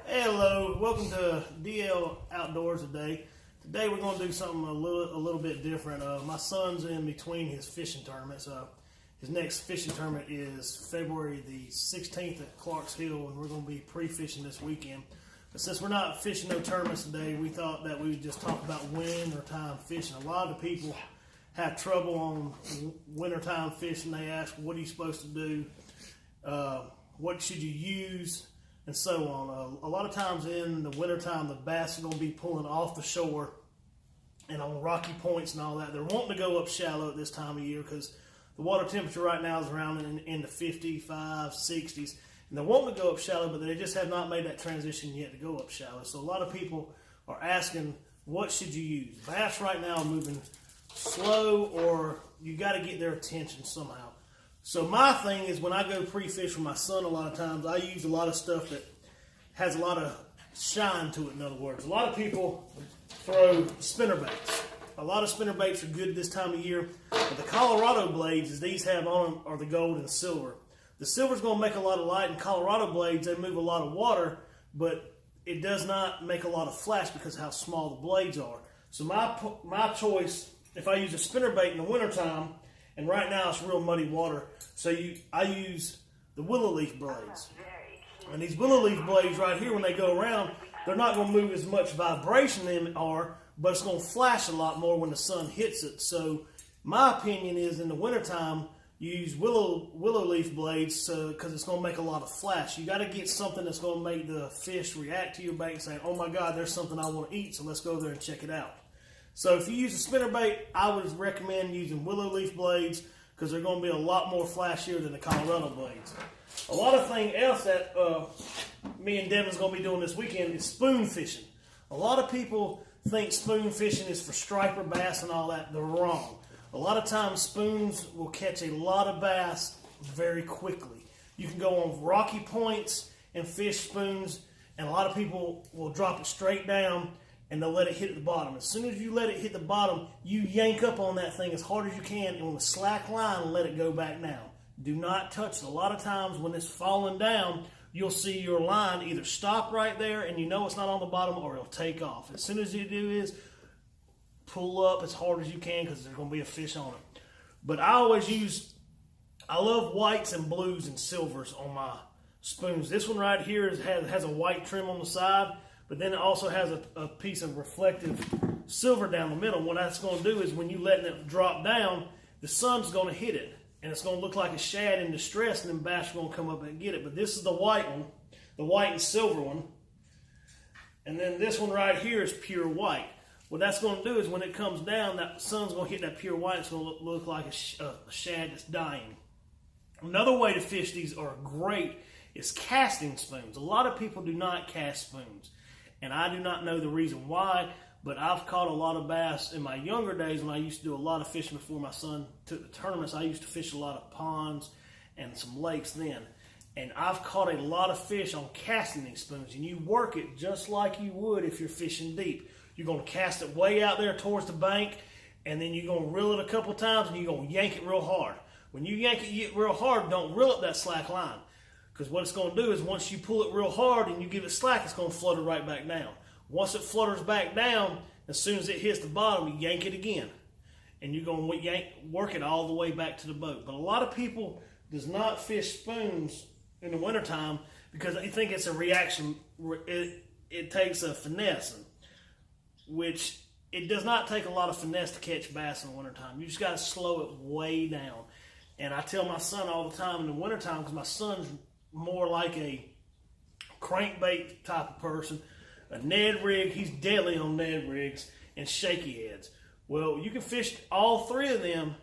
Hello, welcome to DL Outdoors today. Today we're going to do something a little bit different. My son's in between his fishing tournaments. His next fishing tournament is February the 16th at Clark's Hill, and we're going to be pre-fishing this weekend. But since we're not fishing no tournaments today, we thought that we would just talk about wintertime fishing. A lot of people have trouble on wintertime fishing. They ask, what are you supposed to do? What should you use? And so on. A lot of times in the wintertime, the bass are going to be pulling off the shore and on rocky points and all that. They're wanting to go up shallow at this time of year because the water temperature right now is around in the 55, 60s. And they're wanting to go up shallow, but they just have not made that transition yet to go up shallow. So a lot of people are asking, what should you use? Bass right now are moving slow, or you got to get their attention somehow. So my thing is, when I go pre-fish with my son, a lot of times I use a lot of stuff that has a lot of shine to it. In other words, a lot of people throw spinnerbaits. A lot of spinnerbaits are good this time of year. But the Colorado blades, as these have on them, are the gold and silver. The silver's going to make a lot of light, and Colorado blades, they move a lot of water, but it does not make a lot of flash because of how small the blades are. So my choice, if I use a spinnerbait in the wintertime, and right now it's real muddy water, so I use the willow leaf blades. And these willow leaf blades right here, when they go around, they're not going to move as much vibration they are, but it's going to flash a lot more when the sun hits it. So my opinion is, in the wintertime, you use willow leaf blades because it's going to make a lot of flash. You got to get something that's going to make the fish react to your bait and say, oh my God, there's something I want to eat, so let's go there and check it out. So if you use a spinnerbait, I would recommend using willow leaf blades because they're going to be a lot more flashier than the Colorado blades. A lot of thing else that me and Devin's going to be doing this weekend is spoon fishing. A lot of people think spoon fishing is for striper bass and all that. They're wrong. A lot of times spoons will catch a lot of bass very quickly. You can go on rocky points and fish spoons, and a lot of people will drop it straight down and they'll let it hit at the bottom. As soon as you let it hit the bottom, you yank up on that thing as hard as you can and with a slack line and let it go back down. Do not touch it. A lot of times when it's falling down, you'll see your line either stop right there and you know it's not on the bottom, or it'll take off. As soon as you do is pull up as hard as you can because there's going to be a fish on it. But I love whites and blues and silvers on my spoons. This one right here has a white trim on the side, but then it also has a piece of reflective silver down the middle. What that's going to do is, when you let it drop down, the sun's going to hit it, and it's going to look like a shad in distress, and then bass are going to come up and get it. But this is the white one, the white and silver one. And then this one right here is pure white. What that's going to do is, when it comes down, that sun's going to hit that pure white. It's going to look like a shad that's dying. Another way to fish these are great is casting spoons. A lot of people do not cast spoons, and I do not know the reason why, but I've caught a lot of bass in my younger days when I used to do a lot of fishing before my son took the tournaments. I used to fish a lot of ponds and some lakes then, and I've caught a lot of fish on casting these spoons. And you work it just like you would if you're fishing deep. You're going to cast it way out there towards the bank, and then you're going to reel it a couple times, and you're going to yank it real hard. When you yank it real hard, don't reel up that slack line, because what it's going to do is, once you pull it real hard and you give it slack, it's going to flutter right back down. Once it flutters back down, as soon as it hits the bottom, you yank it again, and you're going to work it all the way back to the boat. But a lot of people does not fish spoons in the wintertime because they think it's a reaction. It takes a finesse, which it does not take a lot of finesse to catch bass in the wintertime. You just got to slow it way down. And I tell my son all the time in the wintertime, because my son's more like a crankbait type of person, a Ned rig. He's deadly on Ned rigs and shaky heads. Well, you can fish all three of them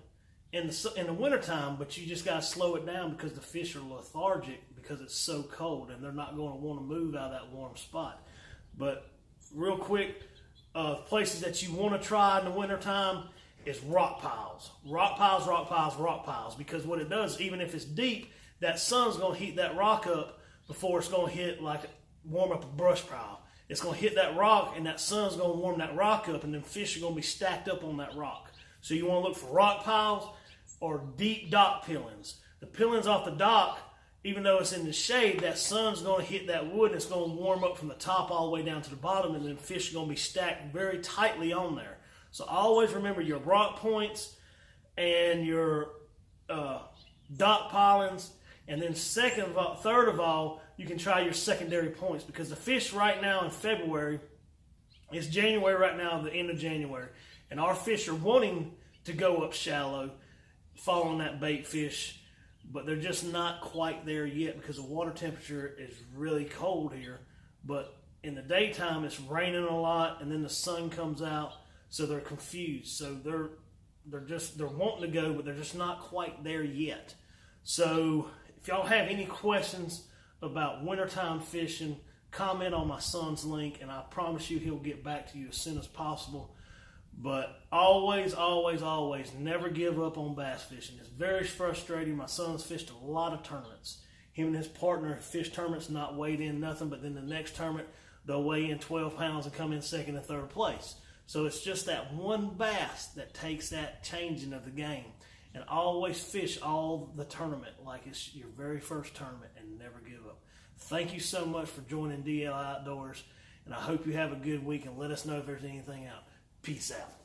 in the wintertime, but you just got to slow it down because the fish are lethargic because it's so cold, and they're not going to want to move out of that warm spot. But real quick, places that you want to try in the wintertime is rock piles. Rock piles, rock piles, rock piles. Because what it does, even if it's deep, that sun's going to heat that rock up before it's going to hit, like warm up a brush pile. It's going to hit that rock, and that sun's going to warm that rock up, and then fish are going to be stacked up on that rock. So you want to look for rock piles or deep dock pillings. The pillings off the dock even though it's in the shade, that sun's going to hit that wood and it's going to warm up from the top all the way down to the bottom, and then fish are going to be stacked very tightly on there. So always remember your rock points and your dock pilings, and then third of all, you can try your secondary points, because the fish right now in February, it's January right now, the end of January, and our fish are wanting to go up shallow, following that bait fish, but they're just not quite there yet because the water temperature is really cold here. But in the daytime, it's raining a lot, and then the sun comes out, so they're confused. So they're wanting to go, but they're just not quite there yet. So if y'all have any questions about wintertime fishing, comment on my son's link, and I promise you he'll get back to you as soon as possible. But always, always, always never give up on bass fishing. It's very frustrating. My son's fished a lot of tournaments. Him and his partner fished tournaments, not weighed in nothing, but then the next tournament, they'll weigh in 12 pounds and come in second and third place. So it's just that one bass that takes that changing of the game. And always fish all the tournament like it's your very first tournament, and never give up. Thank you so much for joining DL Outdoors, and I hope you have a good week, and let us know if there's anything out. Peace out.